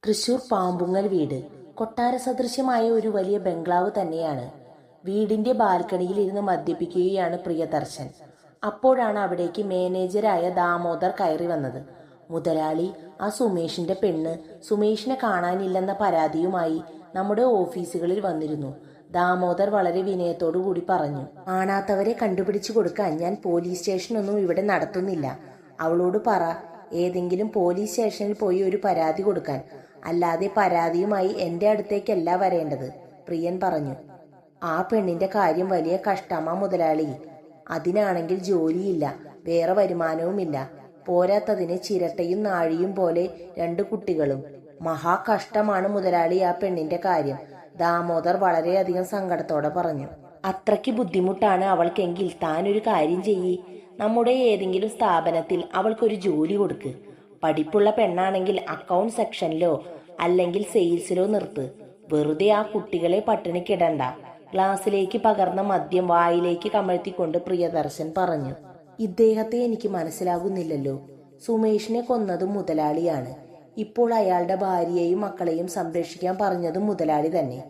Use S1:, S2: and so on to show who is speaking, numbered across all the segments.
S1: തൃശൂർ പാമ്പുങ്ങൽ വീട് കൊട്ടാര സദൃശ്യമായ ഒരു വലിയ ബംഗ്ലാവ് തന്നെയാണ്. വീടിന്റെ ബാൽക്കണിയിൽ ഇരുന്ന് മദ്യപിക്കുകയാണ് പ്രിയദർശൻ. അപ്പോഴാണ് അവിടേക്ക് മാനേജരായ ദാമോദർ കയറി വന്നത്. മുതലാളി, ആ സുമേഷിന്റെ പെണ്ണ് സുമേഷിനെ കാണാനില്ലെന്ന പരാതിയുമായി നമ്മുടെ ഓഫീസുകളിൽ വന്നിരുന്നു. ദാമോദർ വളരെ വിനയത്തോടു കൂടി പറഞ്ഞു. കാണാത്തവരെ കണ്ടുപിടിച്ചു കൊടുക്കാൻ ഞാൻ പോലീസ് സ്റ്റേഷനൊന്നും ഇവിടെ നടത്തുന്നില്ല. അവളോട് പറ, ഏതെങ്കിലും പോലീസ് സ്റ്റേഷനിൽ പോയി ഒരു പരാതി കൊടുക്കാൻ. അല്ലാതെ പരാതിയുമായി എൻ്റെ അടുത്തേക്കല്ല വരേണ്ടത്, പ്രിയൻ പറഞ്ഞു. ആ പെണ്ണിന്റെ കാര്യം വലിയ കഷ്ടമാ മുതലാളി. അതിനാണെങ്കിൽ ജോലിയില്ല, വേറെ വരുമാനവുമില്ല. പോരാത്തതിന് ചിരട്ടയും നാഴിയും പോലെ 2 കുട്ടികളും. മഹാ കഷ്ടമാണ് മുതലാളി ആ പെണ്ണിന്റെ കാര്യം, ദാമോദർ വളരെയധികം സങ്കടത്തോടെ പറഞ്ഞു. അത്രയ്ക്ക് ബുദ്ധിമുട്ടാണ് അവൾക്കെങ്കിൽ താനൊരു കാര്യം ചെയ്യ്. നമ്മുടെ ഏതെങ്കിലും സ്ഥാപനത്തിൽ അവൾക്കൊരു ജോലി കൊടുക്ക്. പഠിപ്പുള്ള പെണ്ണാണെങ്കിൽ അക്കൗണ്ട് സെക്ഷനിലോ അല്ലെങ്കിൽ സെയിൽസിലോ നിർത്ത്. വെറുതെ ആ കുട്ടികളെ പട്ടിണിക്കിടണ്ട. ഗ്ലാസ്സിലേക്ക് പകർന്ന മദ്യം വായിലേക്ക് കമഴ്ത്തിക്കൊണ്ട് പ്രിയദർശൻ പറഞ്ഞു. ഇദ്ദേഹത്തെ എനിക്ക് മനസ്സിലാകുന്നില്ലല്ലോ. സുമേഷിനെ കൊന്നതും മുതലാളിയാണ്. ഇപ്പോൾ അയാളുടെ ഭാര്യയെയും മക്കളെയും സംരക്ഷിക്കാൻ പറഞ്ഞതും മുതലാളി തന്നെ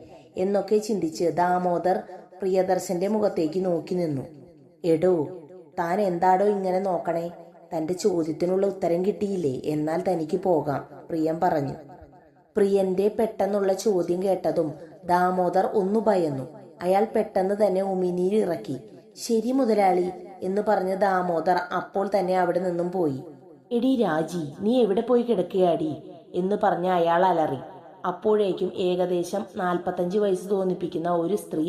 S1: എന്നൊക്കെ ചിന്തിച്ച് ദാമോദർ പ്രിയദർശന്റെ മുഖത്തേക്ക് നോക്കി നിന്നു. എടോ, താൻ എന്താടോ ഇങ്ങനെ നോക്കണേ? തന്റെ ചോദ്യത്തിനുള്ള ഉത്തരം കിട്ടിയില്ലേ? എന്നാൽ തനിക്ക് പോകാം, പ്രിയൻ പറഞ്ഞു. പ്രിയന്റെ പെട്ടെന്നുള്ള ചോദ്യം കേട്ടതും ദാമോദർ ഒന്നു ഭയന്നു. അയാൾ പെട്ടെന്ന് തന്നെ ഉമിനീരിറക്കി. ശരി മുതലാളി എന്ന് പറഞ്ഞ ദാമോദർ അപ്പോൾ തന്നെ അവിടെ നിന്നും പോയി. എടി രാജി, നീ എവിടെ പോയി കിടക്കുകയാടി എന്ന് പറഞ്ഞ അയാൾ അലറി. അപ്പോഴേക്കും ഏകദേശം 45 വയസ്സ് തോന്നിപ്പിക്കുന്ന ഒരു സ്ത്രീ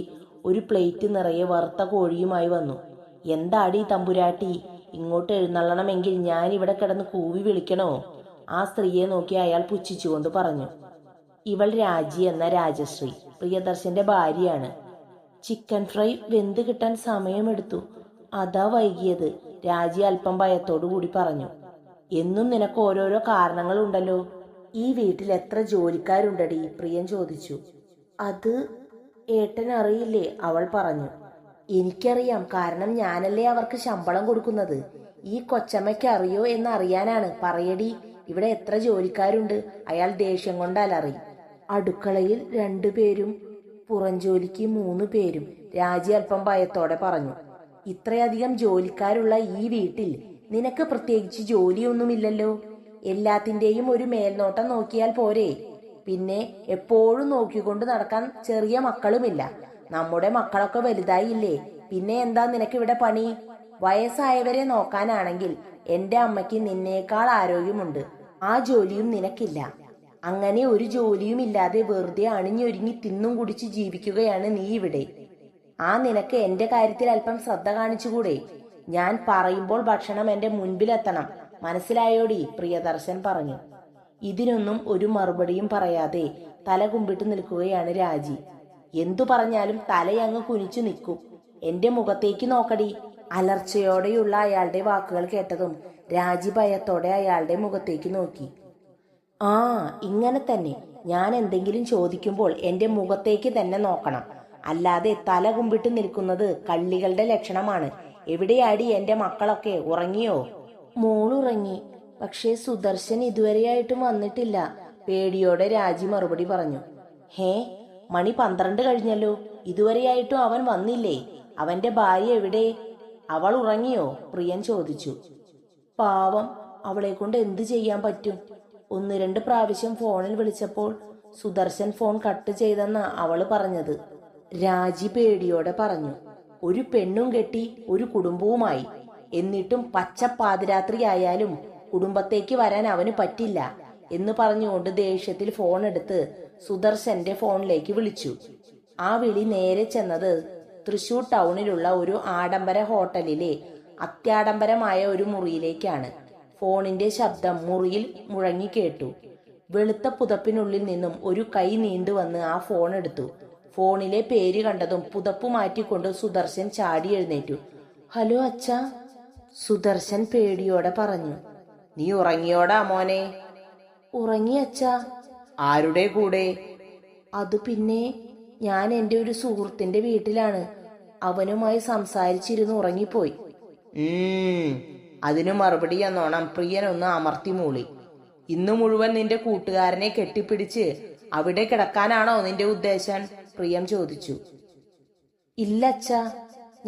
S1: ഒരു പ്ലേറ്റ് നിറയെ വറുത്ത കോഴിയുമായി വന്നു. എന്താടി തമ്പുരാട്ടി, ഇങ്ങോട്ട് എഴുന്നള്ളണമെങ്കിൽ ഞാൻ ഇവിടെ കിടന്ന് കൂവി വിളിക്കണോ? ആ സ്ത്രീയെ നോക്കി അയാൾ പുച്ഛിച്ചുകൊണ്ട് പറഞ്ഞു. ഇവൾ രാജി എന്ന രാജശ്രീ, പ്രിയദർശന്റെ ഭാര്യയാണ്. ചിക്കൻ ഫ്രൈ വെന്ത് കിട്ടാൻ സമയമെടുത്തു, അതാ വൈകിയത്, രാജി അല്പം ഭയത്തോടു കൂടി പറഞ്ഞു. എന്നും നിനക്ക് ഓരോരോ കാരണങ്ങളുണ്ടല്ലോ. ഈ വീട്ടിൽ എത്ര ജോലിക്കാരുണ്ടടി? പ്രിയൻ ചോദിച്ചു. അത് ഏട്ടൻ അറിയില്ലേ? അവൾ പറഞ്ഞു. എനിക്കറിയാം, കാരണം ഞാനല്ലേ അവർക്ക് ശമ്പളം കൊടുക്കുന്നത്. ഈ കൊച്ചമ്മയ്ക്ക് അറിയോ എന്ന് അറിയാനാണ്. പറയടി, ഇവിടെ എത്ര ജോലിക്കാരുണ്ട്? അയാൾ ദേഷ്യം കൊണ്ട് അലറി. അടുക്കളയിൽ 2 പേരും, പുറംജോലിക്ക് 3 പേരും, രാജി അല്പം ഭയത്തോടെ പറഞ്ഞു. ഇത്രയധികം ജോലിക്കാരുള്ള ഈ വീട്ടിൽ നിനക്ക് പ്രത്യേകിച്ച് ജോലിയൊന്നുമില്ലല്ലോ. എല്ലാത്തിന്റെയും ഒരു മേൽനോട്ടം നോക്കിയാൽ പോരെ? പിന്നെ എപ്പോഴും നോക്കിക്കൊണ്ട് നടക്കാൻ ചെറിയ മക്കളുമില്ല. നമ്മുടെ മക്കളൊക്കെ വലുതായില്ലേ, പിന്നെ എന്താ നിനക്കിവിടെ പണി? വയസ്സായവരെ നോക്കാനാണെങ്കിൽ എൻ്റെ അമ്മയ്ക്ക് നിന്നേക്കാൾ ആരോഗ്യമുണ്ട്. ആ ജോലിയും നിനക്കില്ല. അങ്ങനെ ഒരു ജോലിയും ഇല്ലാതെ വെറുതെ അണിഞ്ഞൊരുങ്ങി തിന്നും കുടിച്ച് ജീവിക്കുകയാണ് നീ ഇവിടെ. ആ നിനക്ക് എൻ്റെ കാര്യത്തിൽ അല്പം ശ്രദ്ധ കാണിച്ചുകൂടെ? ഞാൻ പറയുമ്പോൾ ഭക്ഷണം എൻ്റെ മുൻപിലെത്തണം, മനസ്സിലായോടി? പ്രിയദർശൻ പറഞ്ഞു. ഇതിനൊന്നും ഒരു മറുപടിയും പറയാതെ തല കുമ്പിട്ട് നിൽക്കുകയാണ് രാജി. എന്തു പറഞ്ഞാലും തലയങ്ങ് കുനിച്ചു നിൽക്കും. എന്റെ മുഖത്തേക്ക് നോക്കടി. അലർച്ചയോടെയുള്ള അയാളുടെ വാക്കുകൾ കേട്ടതും രാജി ഭയത്തോടെ അയാളുടെ മുഖത്തേക്ക് നോക്കി. ആ, ഇങ്ങനെ തന്നെ. ഞാൻ എന്തെങ്കിലും ചോദിക്കുമ്പോൾ എന്റെ മുഖത്തേക്ക് തന്നെ നോക്കണം, അല്ലാതെ തല കുമ്പിട്ട് നിൽക്കുന്നത് കള്ളികളുടെ ലക്ഷണമാണ്. എവിടെയാടി എന്റെ മക്കളൊക്കെ? ഉറങ്ങിയോ? മോളുറങ്ങി, പക്ഷേ സുദർശൻ ഇതുവരെയായിട്ടും വന്നിട്ടില്ല, പേടിയോടെ രാജി മറുപടി പറഞ്ഞു. ഹേ, മണി 12 കഴിഞ്ഞല്ലോ, ഇതുവരെയായിട്ടും അവൻ വന്നില്ലേ? അവന്റെ ഭാര്യ എവിടെ? അവൾ ഉറങ്ങിയോ? പ്രിയൻ ചോദിച്ചു. പാവം, അവളെ കൊണ്ട് എന്തു ചെയ്യാൻ പറ്റും? 1-2 പ്രാവശ്യം ഫോണിൽ വിളിച്ചപ്പോൾ സുദർശൻ ഫോൺ കട്ട് ചെയ്തെന്നാ അവള് പറഞ്ഞത്, രാജി പേടിയോടെ പറഞ്ഞു. ഒരു പെണ്ണും കെട്ടി ഒരു കുടുംബവുമായി, എന്നിട്ടും പച്ചപ്പാതിരാത്രിയായാലും കുടുംബത്തേക്ക് വരാൻ അവന് പറ്റില്ല എന്ന് പറഞ്ഞുകൊണ്ട് ദേഷ്യത്തിൽ ഫോൺ എടുത്ത് സുദർശന്റെ ഫോണിലേക്ക് വിളിച്ചു. ആ വിളി നേരെ ചെന്നത് തൃശൂർ ടൗണിലുള്ള ഒരു ആഡംബര ഹോട്ടലിലെ അത്യാഡംബരമായ ഒരു മുറിയിലേക്കാണ്. ഫോണിന്റെ ശബ്ദം മുറിയിൽ മുഴങ്ങി കേട്ടു. വെളുത്ത പുതപ്പിനുള്ളിൽ നിന്നും ഒരു കൈ നീണ്ടുവന്ന് ആ ഫോൺ എടുത്തു. ഫോണിലെ പേര് കണ്ടതും പുതപ്പ് മാറ്റിക്കൊണ്ട് സുദർശൻ ചാടി എഴുന്നേറ്റു. ഹലോ അച്ഛാ, സുദർശൻ പേടിയോടെ പറഞ്ഞു. നീ ഉറങ്ങിയോടാ മോനെ? ഉറങ്ങി അച്ഛാ. ആരുടെ കൂടെ? അത് പിന്നെ, ഞാൻ എൻ്റെ ഒരു സുഹൃത്തിന്റെ വീട്ടിലാണ്. അവനുമായി സംസാരിച്ചിരുന്ന് ഉറങ്ങിപ്പോയി. അതിനു മറുപടി എന്നോണം പ്രിയനൊന്ന് അമർത്തി മൂളി. ഇന്നു മുഴുവൻ നിന്റെ കൂട്ടുകാരനെ കെട്ടിപ്പിടിച്ച് അവിടെ കിടക്കാനാണോ നിന്റെ ഉദ്ദേശം? പ്രിയം ചോദിച്ചു. ഇല്ല അച്ഛാ,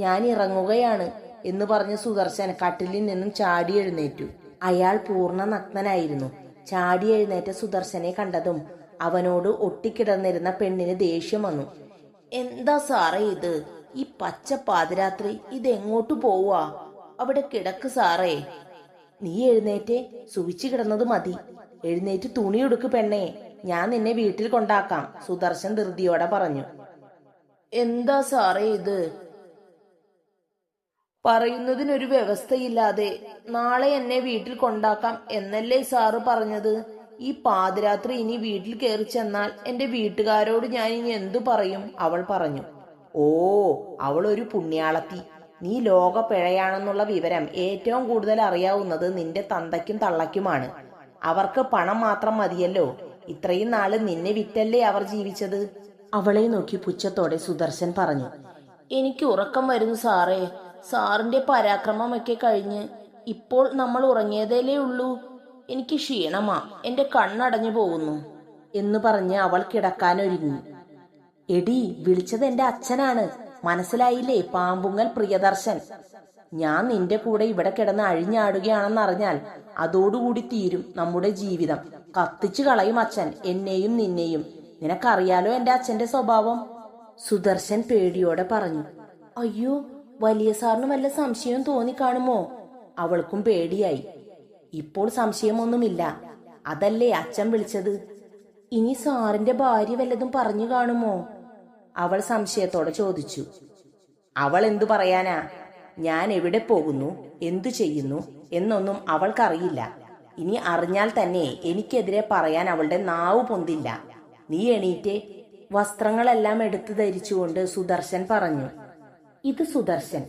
S1: ഞാൻ ഇറങ്ങുകയാണ് എന്ന് പറഞ്ഞ് സുദർശൻ കട്ടിലിൽ നിന്നും ചാടി എഴുന്നേറ്റു. അയാൾ പൂർണ്ണ നഗ്നനായിരുന്നു. ചാടി എഴുന്നേറ്റ സുദർശനെ കണ്ടതും അവനോട് ഒട്ടിക്കിടന്നിരുന്ന പെണ്ണിന് ദേഷ്യം വന്നു. എന്താ സാറേ ഇത്? ഈ പച്ച പാതിരാത്രി ഇതെങ്ങോട്ട് പോവാ? അവിടെ കിടക്ക് സാറേ. നീ എഴുന്നേറ്റ്, സുവിച്ചു കിടന്നത് മതി. എഴുന്നേറ്റ് തുണിയെടുക്ക് പെണ്ണേ, ഞാൻ നിന്നെ വീട്ടിൽ കൊണ്ടാക്കാം, സുദർശൻ ധൃതിയോടെ പറഞ്ഞു. എന്താ സാറേ ഇത്? പറയുന്നതിനൊരു വ്യവസ്ഥയില്ലാതെ നാളെ എന്നെ വീട്ടിൽ കൊണ്ടാക്കാം എന്നല്ലേ സാറ് പറഞ്ഞത്? ഈ പാതിരാത്രി ഇനി വീട്ടിൽ കയറി ചെന്നാൽ എന്റെ വീട്ടുകാരോട് ഞാൻ ഇനി എന്തു പറയും? അവൾ പറഞ്ഞു. ഓ, അവൾ ഒരു പുണ്യാളത്തി. നീ ലോക പിഴയാണെന്നുള്ള വിവരം ഏറ്റവും കൂടുതൽ അറിയാവുന്നത് നിന്റെ തന്തയ്ക്കും തള്ളയ്ക്കുമാണ്. അവർക്ക് പണം മാത്രം മതിയല്ലോ. ഇത്രയും നാള് നിന്നെ വിറ്റല്ലേ അവർ ജീവിച്ചത്. അവളെ നോക്കി പുച്ഛത്തോടെ സുദർശൻ പറഞ്ഞു. എനിക്ക് ഉറക്കം വരുന്നു സാറേ. സാറിന്റെ പരാക്രമമൊക്കെ കഴിഞ്ഞ് ഇപ്പോൾ നമ്മൾ ഉറങ്ങിയതേലേ ഉള്ളൂ. എനിക്ക് ക്ഷീണമാ, എന്റെ കണ്ണടഞ്ഞു പോകുന്നു എന്ന് പറഞ്ഞ് അവൾ കിടക്കാനൊരുങ്ങി. എടി, വിളിച്ചത് എന്റെ അച്ഛനാണ്, മനസ്സിലായില്ലേ? പാമ്പുങ്ങൽ പ്രിയദർശൻ. ഞാൻ നിന്റെ കൂടെ ഇവിടെ കിടന്ന് അഴിഞ്ഞാടുകയാണെന്നറിഞ്ഞാൽ അതോടുകൂടി തീരും നമ്മുടെ ജീവിതം. കത്തിച്ചു കളയും അച്ഛൻ, എന്നെയും നിന്നെയും. നിനക്കറിയാലോ എന്റെ അച്ഛന്റെ സ്വഭാവം. സുദർശൻ പേടിയോടെ പറഞ്ഞു. അയ്യോ, വലിയ സാറിന് വല്ല സംശയം തോന്നിക്കാണുമോ? അവൾക്കും പേടിയായി. ഇപ്പോൾ സംശയമൊന്നുമില്ല, അതല്ലേ അച്ഛൻ വിളിച്ചത്. ഇനി സാറിന്റെ ഭാര്യ വല്ലതും പറഞ്ഞു കാണുമോ? അവൾ സംശയത്തോടെ ചോദിച്ചു. അവൾ എന്തു പറയാനാ? ഞാൻ എവിടെ പോകുന്നു, എന്തു ചെയ്യുന്നു എന്നൊന്നും അവൾക്കറിയില്ല. ഇനി അറിഞ്ഞാൽ തന്നെ എനിക്കെതിരെ പറയാൻ അവളുടെ നാവ് പൊന്തില്ല. നീ എണീറ്റേ. വസ്ത്രങ്ങളെല്ലാം എടുത്തു ധരിച്ചുകൊണ്ട് സുദർശൻ പറഞ്ഞു. ഇത് സുദർശൻ,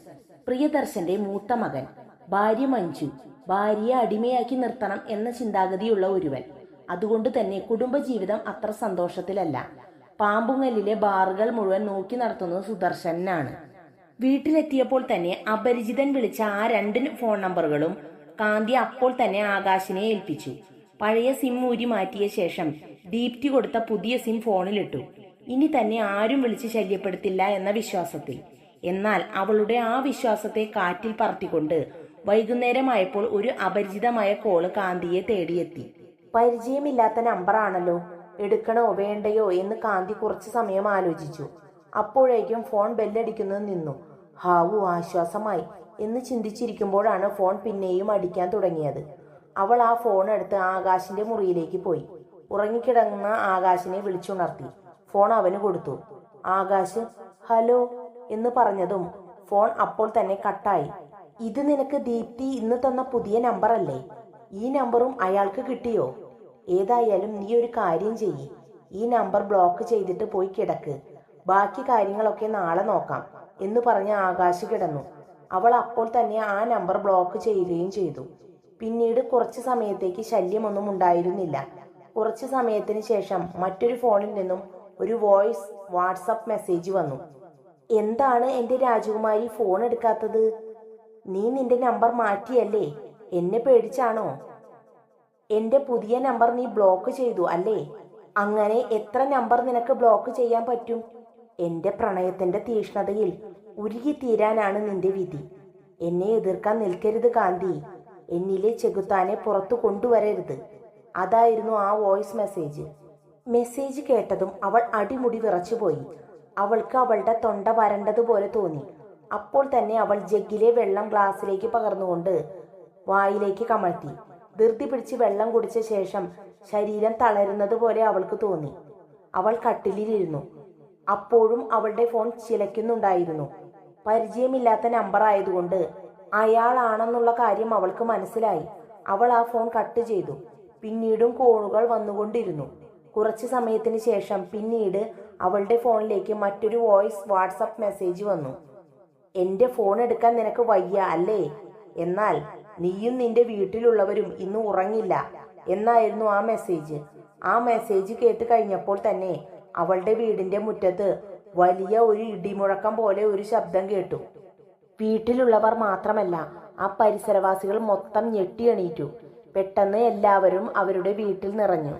S1: പ്രിയദർശന്റെ മൂത്ത മകൻ. ഭാര്യ മഞ്ജു. ഭാര്യയെ അടിമയാക്കി നിർത്തണം എന്ന ചിന്താഗതിയുള്ള ഒരുവൻ. അതുകൊണ്ട് തന്നെ കുടുംബജീവിതം അത്ര സന്തോഷത്തിലല്ല. പാമ്പുങ്ങലിലെ ബാറുകൾ മുഴുവൻ നോക്കി നടത്തുന്നത് സുദർശനാണ്. വീട്ടിലെത്തിയപ്പോൾ തന്നെ അപരിചിതൻ വിളിച്ച ആ 2 ഫോൺ നമ്പറുകളും കാന്തി അപ്പോൾ തന്നെ ആകാശിനെ ഏൽപ്പിച്ചു. പഴയ സിം ഊരി മാറ്റിയ ശേഷം ദീപ്തി കൊടുത്ത പുതിയ സിം ഫോണിലിട്ടു. ഇനി തന്നെ ആരും വിളിച്ച് ശല്യപ്പെടുത്തില്ല എന്ന വിശ്വാസത്തിൽ. എന്നാൽ അവളുടെ ആ വിശ്വാസത്തെ കാറ്റിൽ പറത്തിക്കൊണ്ട് വൈകുന്നേരമായപ്പോൾ ഒരു അപരിചിതമായ കോള് കാന്തിയെ തേടിയെത്തി. പരിചയമില്ലാത്ത നമ്പറാണല്ലോ, എടുക്കണോ വേണ്ടയോ എന്ന് കാന്തി കുറച്ചു സമയം ആലോചിച്ചു. അപ്പോഴേക്കും ഫോൺ ബെല്ലടിക്കുന്നത് നിന്നു. ഹാവു, ആശ്വാസമായി എന്ന് ചിന്തിച്ചിരിക്കുമ്പോഴാണ് ഫോൺ പിന്നെയും അടിക്കാൻ തുടങ്ങിയത്. അവൾ ആ ഫോൺ എടുത്ത് ആകാശിന്റെ മുറിയിലേക്ക് പോയി. ഉറങ്ങിക്കിടങ്ങുന്ന ആകാശിനെ വിളിച്ചുണർത്തി. ഫോൺ അവന് കൊടുത്തു. ആകാശ് ഹലോ എന്ന് പറഞ്ഞതും ഫോൺ അപ്പോൾ തന്നെ കട്ടായി. ഇത് നിനക്ക് ദീപ്തി ഇന്ന് തന്ന പുതിയ നമ്പർ അല്ലേ? ഈ നമ്പറും അയാൾക്ക് കിട്ടിയോ? ഏതായാലും നീ ഒരു കാര്യം ചെയ്യ്, ഈ നമ്പർ ബ്ലോക്ക് ചെയ്തിട്ട് പോയി കിടക്ക്. ബാക്കി കാര്യങ്ങളൊക്കെ നാളെ നോക്കാം എന്ന് പറഞ്ഞ് ആകാശ് കിടന്നു. അവൾ അപ്പോൾ തന്നെ ആ നമ്പർ ബ്ലോക്ക് ചെയ്യുകയും ചെയ്തു. പിന്നീട് കുറച്ചു സമയത്തേക്ക് ശല്യമൊന്നും ഉണ്ടായിരുന്നില്ല. കുറച്ചു സമയത്തിന് ശേഷം മറ്റൊരു ഫോണിൽ നിന്നും ഒരു വോയിസ് വാട്സപ്പ് മെസ്സേജ് വന്നു. എന്താണ് എന്റെ രാജകുമാരി ഫോൺ എടുക്കാത്തത്? നീ നിന്റെ നമ്പർ മാറ്റിയല്ലേ? എന്നെ പേടിച്ചാണോ? എന്റെ പുതിയ നമ്പർ നീ ബ്ലോക്ക് ചെയ്തു അല്ലേ? അങ്ങനെ എത്ര നമ്പർ നിനക്ക് ബ്ലോക്ക് ചെയ്യാൻ പറ്റും? എന്റെ പ്രണയത്തിന്റെ തീഷ്ണതയിൽ ഉരുകിത്തീരാനാണ് നിന്റെ വിധി. എന്നെ എതിർക്കാൻ നിൽക്കരുത് കാന്തി. എന്നിലെ ചെകുത്താനെ പുറത്തു കൊണ്ടുവരരുത്. അതായിരുന്നു ആ വോയിസ് മെസ്സേജ്. മെസ്സേജ് കേട്ടതും അവൾ അടിമുടി വിറച്ചുപോയി. അവൾക്ക് അവളുടെ തൊണ്ട വരണ്ടതുപോലെ തോന്നി. അപ്പോൾ തന്നെ അവൾ ജഗ്ഗിലെ വെള്ളം ഗ്ലാസ്സിലേക്ക് പകർന്നുകൊണ്ട് വായിലേക്ക് കമഴ്ത്തി. ധൃതി പിടിച്ച് വെള്ളം കുടിച്ച ശേഷം ശരീരം തളരുന്നത് പോലെ അവൾക്ക് തോന്നി. അവൾ കട്ടിലിരുന്നു. അപ്പോഴും അവളുടെ ഫോൺ ചിലയ്ക്കുന്നുണ്ടായിരുന്നു. പരിചയമില്ലാത്ത നമ്പർ ആയതുകൊണ്ട് അയാളാണെന്നുള്ള കാര്യം അവൾക്ക് മനസ്സിലായി. അവൾ ആ ഫോൺ കട്ട് ചെയ്തു. പിന്നീടും കോളുകൾ വന്നുകൊണ്ടിരുന്നു. കുറച്ചു സമയത്തിന് ശേഷം പിന്നീട് അവളുടെ ഫോണിലേക്ക് മറ്റൊരു വോയിസ് വാട്സപ്പ് മെസ്സേജ് വന്നു. എന്റെ ഫോൺ എടുക്കാൻ നിനക്ക് വയ്യ അല്ലേ? എന്നാൽ നീയും നിന്റെ വീട്ടിലുള്ളവരും ഇന്ന് ഉറങ്ങില്ല എന്നായിരുന്നു ആ മെസ്സേജ്. ആ മെസ്സേജ് കേട്ട് കഴിഞ്ഞപ്പോൾ തന്നെ അവളുടെ വീടിന്റെ മുറ്റത്ത് വലിയ ഒരു ഇടിമുഴക്കം പോലെ ഒരു ശബ്ദം കേട്ടു. വീട്ടിലുള്ളവർ മാത്രമല്ല, ആ പരിസരവാസികൾ മൊത്തം ഞെട്ടി എണീറ്റു. പെട്ടെന്ന് എല്ലാവരും അവരുടെ വീട്ടിൽ നിറഞ്ഞു.